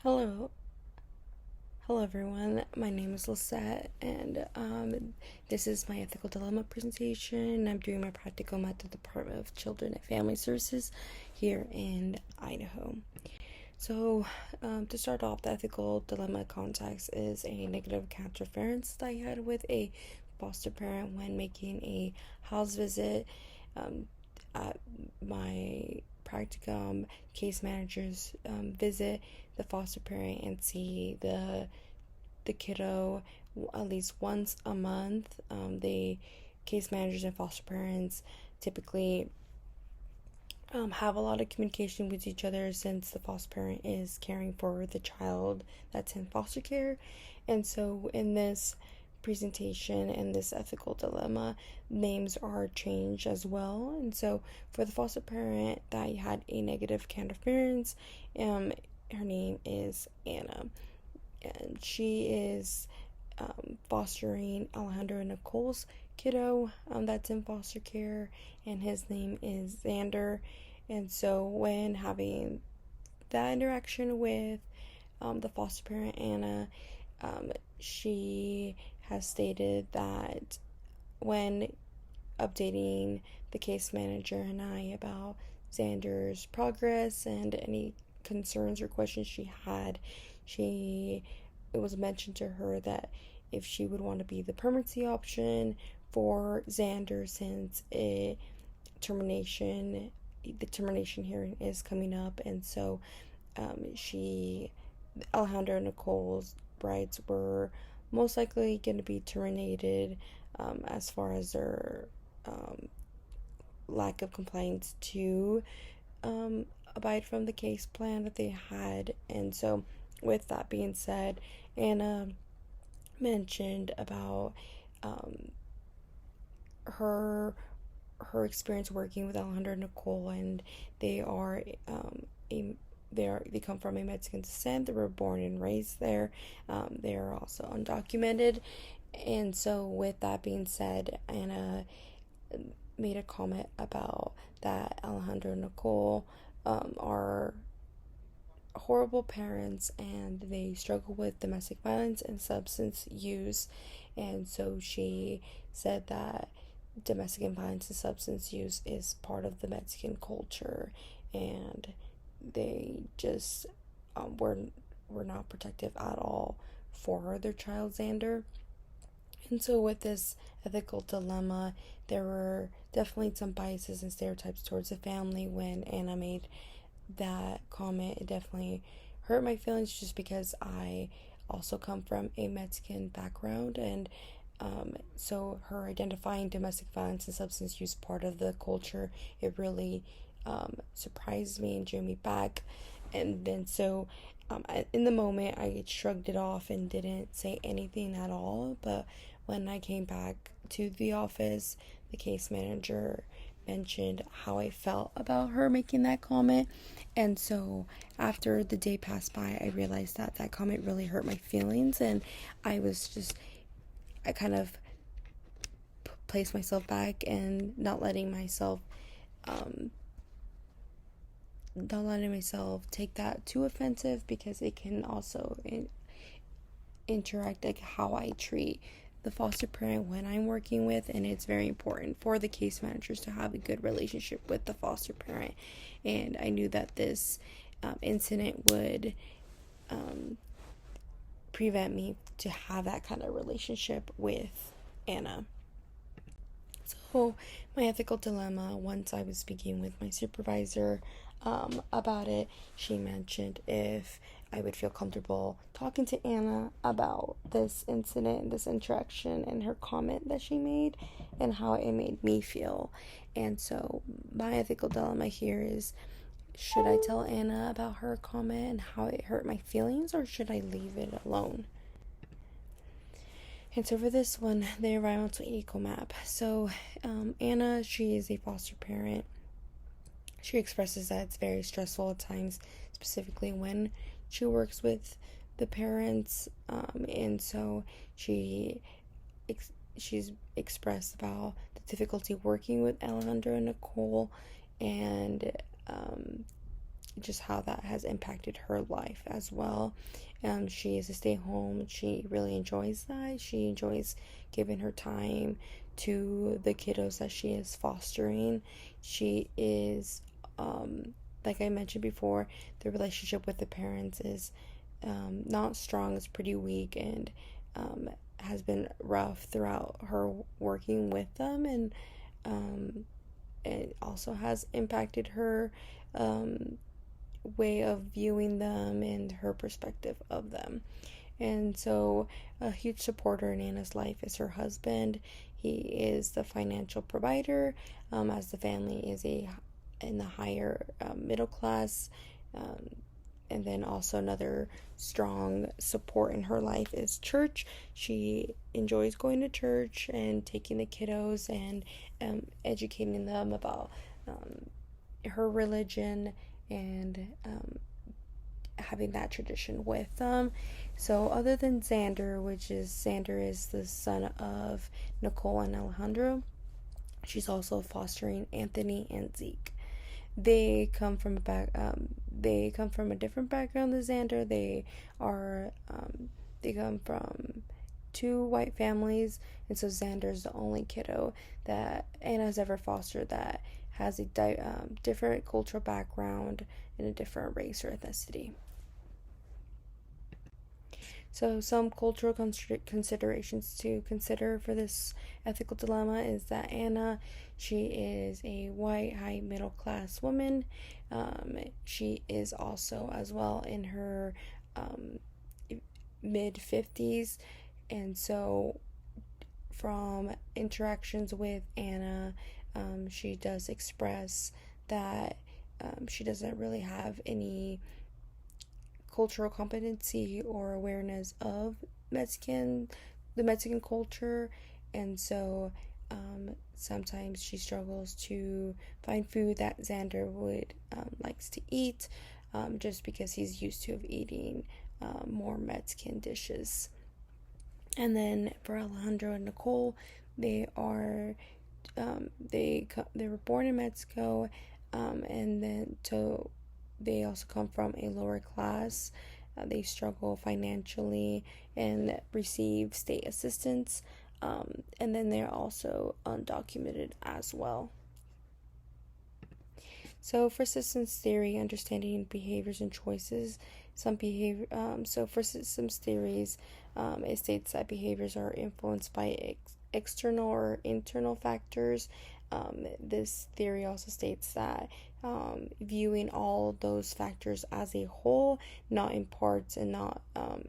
Hello, everyone. My name is Lisette, and this is my ethical dilemma presentation. I'm doing my practicum at the Department of Children and Family Services here in Idaho. So, to start off, the ethical dilemma context is a negative interference that I had with a foster parent when making a house visit at my practicum. Case managers visit the foster parent and see the kiddo at least once a month. The case managers and foster parents typically have a lot of communication with each other since the foster parent is caring for the child that's in foster care. And so in this presentation and this ethical dilemma, names are changed as well. And so for the foster parent that had a negative interference, her name is Anna, and she is fostering Alejandro and Nicole's kiddo that's in foster care, and his name is Xander. And so when having that interaction with the foster parent Anna, she has stated that when updating the case manager and I about Xander's progress and any concerns or questions she had, it was mentioned to her that if she would want to be the permanency option for Xander, since the termination hearing is coming up. And so Alejandra and Nicole's rights were most likely going to be terminated as far as their lack of compliance to abide from the case plan that they had. And so with that being said, Anna mentioned about her experience working with Alejandra and Nicole, and they come from a Mexican descent. They were born and raised there. They are also undocumented. And so with that being said, Anna made a comment about that Alejandra and Nicole are horrible parents and they struggle with domestic violence and substance use. And so she said that domestic violence and substance use is part of the Mexican culture, and they just were not protective at all for their child Xander. And so with this ethical dilemma, there were definitely some biases and stereotypes towards the family. When Anna made that comment, it definitely hurt my feelings, just because I also come from a Mexican background, and so her identifying domestic violence and substance use part of the culture, it really surprised me and drew me back. And then so in the moment I shrugged it off and didn't say anything at all. But when I came back to the office, the case manager mentioned how I felt about her making that comment. And so after the day passed by, I realized that that comment really hurt my feelings, and I kind of placed myself back and not letting myself take that too offensive, because it can also interact like how I treat the foster parent when I'm working with. And it's very important for the case managers to have a good relationship with the foster parent. And I knew that this incident would prevent me to have that kind of relationship with Anna. So my ethical dilemma, once I was speaking with my supervisor about it, she mentioned if I would feel comfortable talking to Anna about this incident, this interaction, and her comment that she made, and how it made me feel. And so my ethical dilemma here is, should I tell Anna about her comment and how it hurt my feelings, or should I leave it alone? And so for this one, the environmental eco map. So Anna, she is a foster parent. She expresses that it's very stressful at times, specifically when she works with the parents. And so she's expressed about the difficulty working with Alejandro and Nicole, and just how that has impacted her life as well. She is a stay home. She really enjoys that. She enjoys giving her time to the kiddos that she is fostering. She is, like I mentioned before, the relationship with the parents is not strong, it's pretty weak, and has been rough throughout her working with them, and it also has impacted her way of viewing them and her perspective of them. And so, a huge supporter in Anna's life is her husband. He is the financial provider, as the family is in the higher middle class. And then also another strong support in her life is church. She enjoys going to church and taking the kiddos and educating them about her religion and having that tradition with them. So other than Xander is the son of Nicole and Alejandro, she's also fostering Anthony and Zeke. They come from a different background than Xander. They come from two white families, and so Xander's the only kiddo that Anna's ever fostered that has a different cultural background and a different race or ethnicity. So, some cultural considerations to consider for this ethical dilemma is that Anna, she is a white, high middle class woman. She is also, as well, in her mid 50s, and so from interactions with Anna, she does express that she doesn't really have any cultural competency or awareness of the Mexican culture, and so sometimes she struggles to find food that Xander would likes to eat, just because he's used to eating more Mexican dishes. And then for Alejandro and Nicole, they are they were born in Mexico, and then they also come from a lower class. They struggle financially and receive state assistance. And then they're also undocumented as well. So for systems theory, understanding behaviors and choices, so for systems theories, it states that behaviors are influenced by external or internal factors. This theory also states that viewing all those factors as a whole, not in parts, and not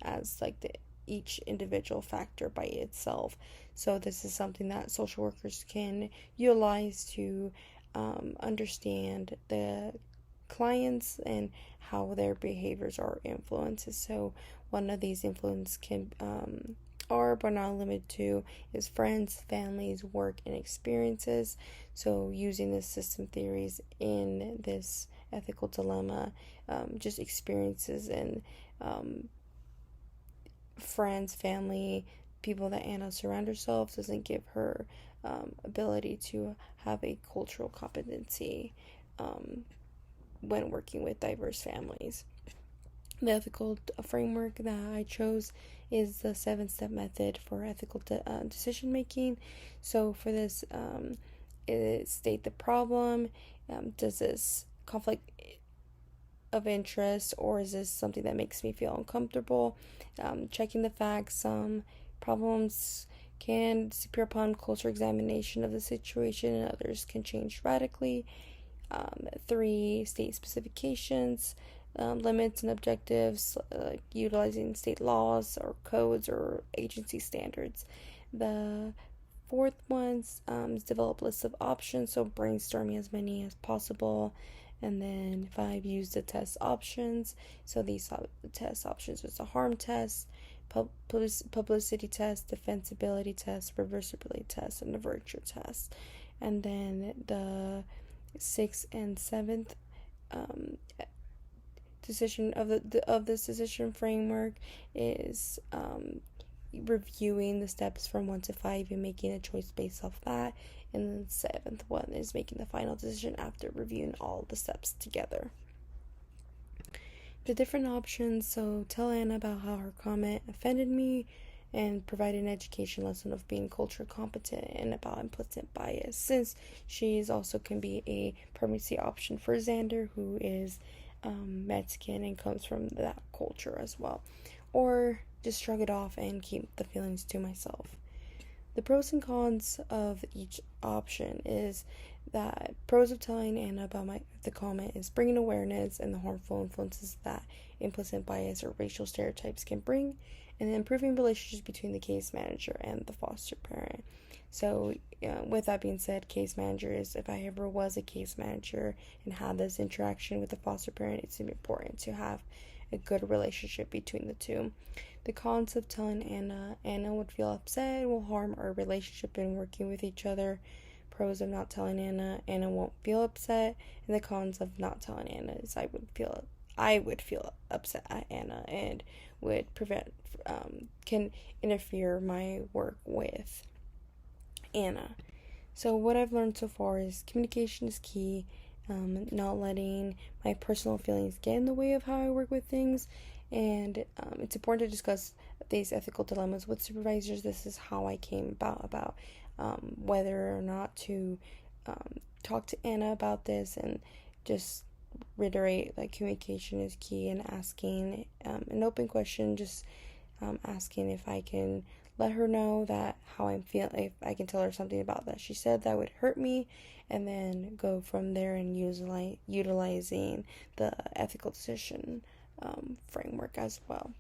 as like each individual factor by itself. So this is something that social workers can utilize to understand the clients and how their behaviors are influences. So one of these influences can are, but not limited to, is friends, families, work, and experiences. So using the system theories in this ethical dilemma, just experiences and friends, family, people that Anna surrounds herself doesn't give her ability to have a cultural competency when working with diverse families. The ethical framework that I chose is the 7-step method for ethical decision making. So for this, it state the problem. Does this conflict of interest, or is this something that makes me feel uncomfortable? Checking the facts. Some problems can disappear upon closer examination of the situation, and others can change radically. 3, state specifications, limits and objectives, utilizing state laws or codes or agency standards. The 4th one is develop lists of options, so brainstorming as many as possible. And then 5, use the test options. So these test options is a harm test, publicity test, defensibility test, reversibility test, and a virtue test. And then the 6th and 7th decision of this decision framework is reviewing the steps from 1 to 5 and making a choice based off that. And then the 7th one is making the final decision after reviewing all the steps together. the different options. So tell Anna about how her comment offended me and provide an education lesson of being culture competent and about implicit bias, since she also can be a permanency option for Xander, who is Mexican and comes from that culture as well. Or just shrug it off and keep the feelings to myself. The pros and cons of each option is that pros of telling Anna about the comment is bringing awareness and the harmful influences that implicit bias or racial stereotypes can bring, and then improving relationships between the case manager and the foster parent. So, with that being said, case managers, if I ever was a case manager and had this interaction with the foster parent, it's important to have a good relationship between the two. The cons of telling Anna would feel upset and will harm our relationship in working with each other. Pros of not telling Anna won't feel upset, and the cons of not telling Anna is I would feel upset at Anna and would prevent can interfere my work with Anna. So what I've learned so far is communication is key. Not letting my personal feelings get in the way of how I work with things, and it's important to discuss these ethical dilemmas with supervisors. This is how I came about whether or not to talk to Anna about this, and just reiterate that communication is key, and asking an open question, just asking if I can let her know that how I'm feeling, if I can tell her something about that she said that would hurt me, and then go from there and utilizing the ethical decision framework as well.